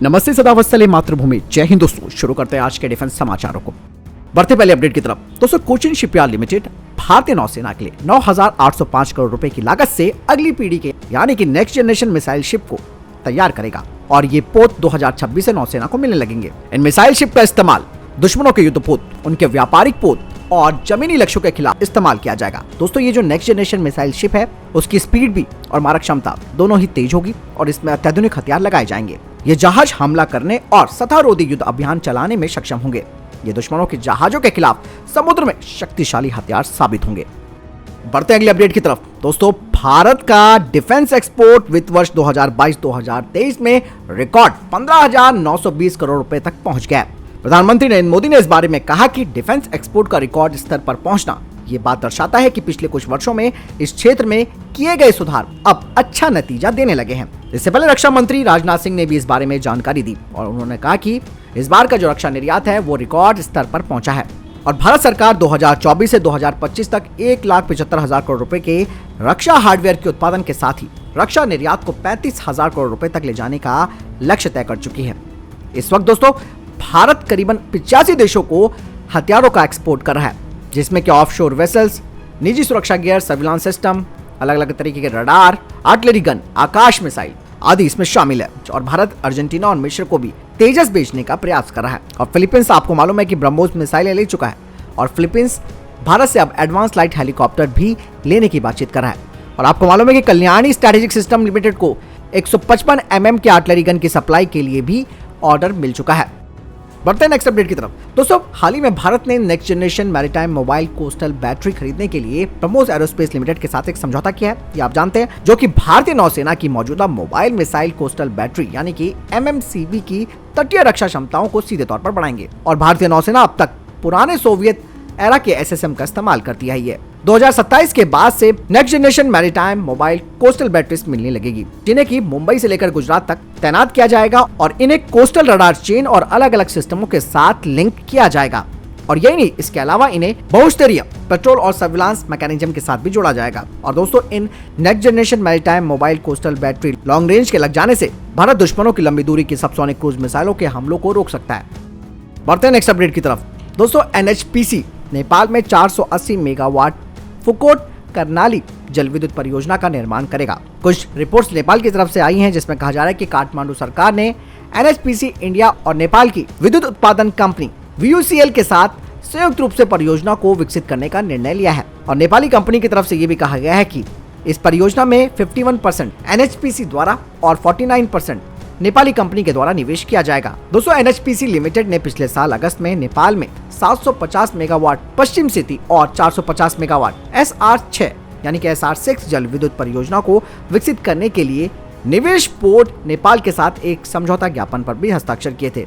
नमस्ते, सदावत्सले मातृभूमि, जय हिंद दोस्तों। शुरू करते हैं आज के डिफेंस समाचारों को। बढ़ते पहले अपडेट की तरफ। दोस्तों, कोचिन शिपयार्ड लिमिटेड भारतीय नौसेना के लिए 9,805 करोड़ रुपए की लागत से अगली पीढ़ी के यानी कि नेक्स्ट जनरेशन मिसाइल शिप को तैयार करेगा और ये पोत 2026 से नौसेना को मिलने लगेंगे। इन मिसाइल शिप का इस्तेमाल दुश्मनों के युद्ध पोत, उनके व्यापारिक पोत और जमीनी लक्ष्यों के खिलाफ इस्तेमाल किया जाएगा। दोस्तों, ये जो नेक्स्ट जनरेशन मिसाइल शिप है उसकी स्पीड भी और मारक क्षमता दोनों ही तेज होगी और इसमें अत्याधुनिक हथियार लगाए जाएंगे। ये जहाज हमला करने और सतहरोधी युद्ध अभियान चलाने में सक्षम होंगे। ये दुश्मनों के जहाजों के खिलाफ समुद्र में शक्तिशाली हथियार साबित होंगे। बढ़ते अगले अपडेट की तरफ। दोस्तों, भारत का डिफेंस एक्सपोर्ट वित्त वर्ष 2022-2023 में रिकॉर्ड 15,920 करोड़ रुपए तक पहुंच गया। प्रधानमंत्री नरेंद्र मोदी ने इस बारे में कहा कि डिफेंस एक्सपोर्ट का रिकॉर्ड स्तर पर पहुंचना ये बात दर्शाता है कि पिछले कुछ वर्षों में इस क्षेत्र में किए गए सुधार अब अच्छा नतीजा देने लगे हैं। इससे पहले रक्षा मंत्री राजनाथ सिंह ने भी इस बारे में जानकारी दी और उन्होंने कहा कि इस बार का जो रक्षा निर्यात है वो रिकॉर्ड स्तर पर पहुंचा है और भारत सरकार 2024 से 2025 तक 1,75,000 करोड़ रुपए के रक्षा हार्डवेयर के उत्पादन के साथ ही रक्षा निर्यात को 35,000 करोड़ रुपए तक ले जाने का लक्ष्य तय कर चुकी है। इस वक्त दोस्तों, भारत करीबन 85 देशों को हथियारों का एक्सपोर्ट कर रहा है, जिसमें कि ऑफशोर वेसल्स, निजी सुरक्षा गियर, सर्विलांस सिस्टम, अलग अलग तरीके के रडार, आर्टिलरी गन, आकाश मिसाइल आदि इसमें शामिल है। और भारत अर्जेंटीना और मिस्र को भी तेजस बेचने का प्रयास कर रहा है। और फिलीपींस, आपको मालूम है कि ब्रह्मोस मिसाइलें ले चुका है और फिलीपींस भारत से अब एडवांस लाइट हेलीकॉप्टर भी लेने की बातचीत कर रहा है। और आपको मालूम है कि कल्याणी स्ट्रैटेजिक सिस्टम लिमिटेड को 155 mm के आर्टिलरी गन की सप्लाई के लिए भी ऑर्डर मिल चुका है। बढ़ते हैं नेक्स्ट अपडेट की तरफ। दोस्तों, हाल ही में भारत ने next generation maritime mobile coastal battery खरीदने के लिए ब्रह्मोस एरोस्पेस लिमिटेड के साथ एक समझौता किया है, ये आप जानते हैं, जो कि भारतीय नौसेना की मौजूदा मोबाइल मिसाइल कोस्टल बैटरी यानी कि MMCB की तटीय रक्षा क्षमताओं को सीधे तौर पर बढ़ाएंगे। और भारतीय नौसेना अब तक पुराने सोवियत एरा के SSM का इस्तेमाल करती है। ये 2027 के बाद से next generation maritime mobile coastal batteries मिलने लगेगी, जिन्हें की मुंबई से लेकर गुजरात तक तैनात किया जाएगा और इन्हें कोस्टल रडार चेन और अलग अलग सिस्टमों के साथ लिंक किया जाएगा। और यही नहीं, इसके अलावा इन्हें बहुस्तरीय पेट्रोल और सर्विलांस मैकेनिज्म के साथ भी जोड़ा जाएगा। और दोस्तों, in next generation maritime mobile coastal battery long range के लग जाने से भारत दुश्मनों की लंबी दूरी की सबसोनिक क्रूज मिसाइलों के हमलों को रोक सकता है। बढ़ते हैं नेक्स्ट अपडेट की तरफ। दोस्तों, NHPC नेपाल में 480 मेगावाट फुकोट करनाली जल विद्युत परियोजना का निर्माण करेगा। कुछ रिपोर्ट्स नेपाल की तरफ से आई हैं, जिसमें कहा जा रहा है कि काठमांडू सरकार ने NHPC इंडिया और नेपाल की विद्युत उत्पादन कंपनी VUCL के साथ संयुक्त रूप से परियोजना को विकसित करने का निर्णय लिया है। और नेपाली कंपनी की तरफ से ये भी कहा गया है कि इस परियोजना में 51% NHPC द्वारा और 49% नेपाली कंपनी के द्वारा निवेश किया जाएगा। दोस्तों, NHPC लिमिटेड ने पिछले साल अगस्त में नेपाल में 750 मेगावाट पश्चिम सिटी और 450 मेगावाट SR6 यानी कि SR6 जल विद्युत परियोजना को विकसित करने के लिए निवेश पोर्ट नेपाल के साथ एक समझौता ज्ञापन पर भी हस्ताक्षर किए थे।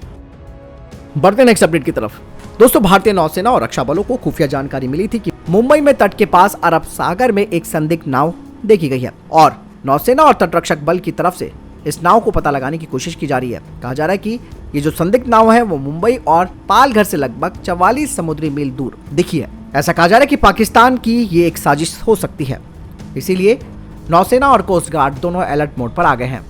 बढ़ते नेक्स्ट अपडेट की तरफ। दोस्तों, भारतीय नौसेना और रक्षा बलों को खुफिया जानकारी मिली थी कि मुंबई में तट के पास अरब सागर में एक संदिग्ध नाव देखी गई है और नौसेना और तटरक्षक बल की तरफ से इस नाव को पता लगाने की कोशिश की जा रही है। कहा जा रहा है कि ये जो संदिग्ध नाव है वो मुंबई और पालघर से लगभग 44 समुद्री मील दूर दिखी है। ऐसा कहा जा रहा है कि पाकिस्तान की ये एक साजिश हो सकती है, इसीलिए नौसेना और कोस्ट गार्ड दोनों अलर्ट मोड पर आ गए हैं।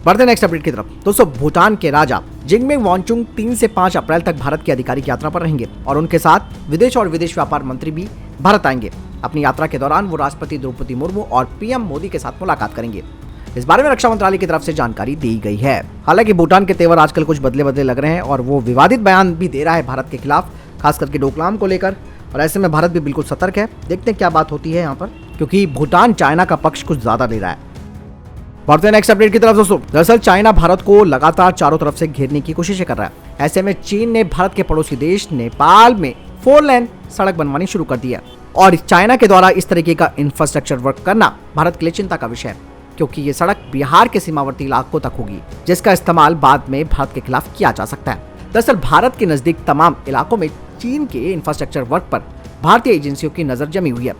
बढ़ते नेक्स्ट अपडेट की तरफ। दोस्तों, भूटान के राजा जिग्मे वांगचुक 3 से 5 अप्रैल तक भारत की आधिकारिक यात्रा पर रहेंगे और उनके साथ विदेश और विदेश व्यापार मंत्री भी भारत आएंगे। अपनी यात्रा के दौरान वो राष्ट्रपति द्रौपदी मुर्मू और PM मोदी के साथ मुलाकात करेंगे। इस बारे में रक्षा मंत्रालय की तरफ से जानकारी दी गई है। हालांकि भूटान के तेवर आजकल कुछ बदले लग रहे हैं और वो विवादित बयान भी दे रहा है भारत के खिलाफ, खास करके डोकलाम को लेकर। और ऐसे में भारत भी बिल्कुल सतर्क है। देखते हैं क्या बात होती है यहाँ पर, क्योंकि भूटान चाइना का पक्ष कुछ ज्यादा ले रहा है। बढ़ते नेक्स्ट अपडेट की तरफ। दोस्तों, दरअसल चाइना भारत को लगातार चारों तरफ से घेरने की कोशिशें कर रहा है। ऐसे में चीन ने भारत के पड़ोसी देश नेपाल में 4 लेन सड़क बनवानी शुरू कर दी है और चाइना के द्वारा इस तरीके का इंफ्रास्ट्रक्चर वर्क करना भारत के लिए चिंता का विषय है, क्योंकि ये सड़क बिहार के सीमावर्ती इलाकों तक होगी, जिसका इस्तेमाल बाद में भारत के खिलाफ किया जा सकता है। दरअसल भारत के नजदीक तमाम इलाकों में चीन के इंफ्रास्ट्रक्चर वर्क पर भारतीय एजेंसियों की नजर जमी हुई है।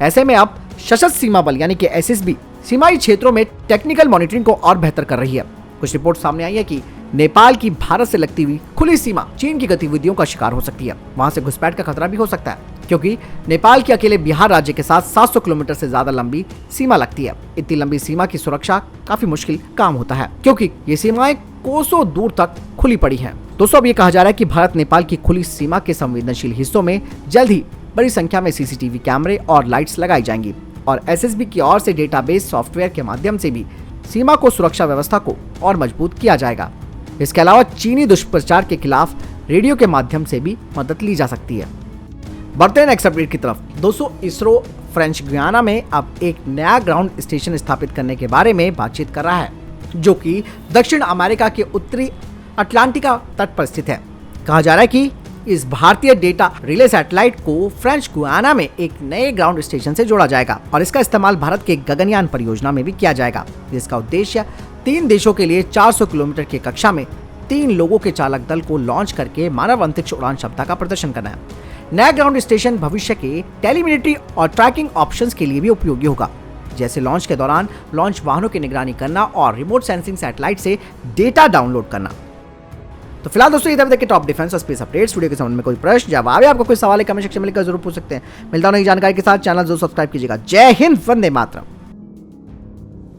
ऐसे में अब सशस्त्र सीमा बल यानी कि SSB सीमाई क्षेत्रों में टेक्निकल मॉनिटरिंग को और बेहतर कर रही है। कुछ रिपोर्ट सामने आई है कि नेपाल की भारत से लगती हुई खुली सीमा चीन की गतिविधियों का शिकार हो सकती है। वहां से घुसपैठ का खतरा भी हो सकता है, क्योंकि नेपाल के अकेले बिहार राज्य के साथ 700 किलोमीटर से ज्यादा लंबी सीमा लगती है। इतनी लंबी सीमा की सुरक्षा काफी मुश्किल काम होता है, क्योंकि ये सीमाएं कोसों दूर तक खुली पड़ी है। दोस्तों अब ये कहा जा रहा है कि भारत नेपाल की खुली सीमा के संवेदनशील हिस्सों में जल्द ही बड़ी संख्या में सीसीटीवी कैमरे और लाइट्स लगाई जाएंगी और एसएसबी की ओर से डेटाबेस सॉफ्टवेयर के माध्यम से भी सीमा को सुरक्षा व्यवस्था को और मजबूत किया जाएगा। इसके अलावा चीनी दुष्प्रचार के खिलाफ रेडियो के माध्यम से भी मदद ली जा सकती है। बढ़ते हैं नेक्स्ट अपडेट की तरफ। दोस्तों इसरो फ्रेंच गुयाना में अब एक नया ग्राउंड स्टेशन स्थापित करने के बारे में बातचीत कर रहा है, जो कि दक्षिण अमेरिका के उत्तरी अटलांटिका तट पर स्थित है। कहा जा रहा है कि इस भारतीय डेटा रिले सैटेलाइट को फ्रेंच गुयाना में एक नए ग्राउंड स्टेशन से जोड़ा जाएगा और इसका इस्तेमाल भारत के गगनयान परियोजना में भी किया जाएगा, जिसका उद्देश्य 3 देशों के लिए 400 किलोमीटर की कक्षा में 3 लोगों के चालक दल को लॉन्च करके मानव अंतरिक्ष उड़ान क्षमता का प्रदर्शन करना है। नया ग्राउंड स्टेशन भविष्य के टेलीमेट्री और ट्रैकिंग ऑप्शंस के लिए भी उपयोगी होगा, जैसे लॉन्च के दौरान लॉन्च वाहनों की निगरानी करना और रिमोट सेंसिंग सैटेलाइट से डेटा डाउनलोड करना। तो फिलहाल दोस्तों इधर तक के टॉप डिफेंस और स्पेस अपडेट्स। वीडियो के संबंध में कोई प्रश्न जवाब या आपको कोई सवाल है कमेंट सेक्शन में लिखकर जरूर पूछ सकते हैं। मिलता हूं नई जानकारी के साथ। चैनल जरूर सब्सक्राइब कीजिएगा। जय हिंद, वंदे मातरम।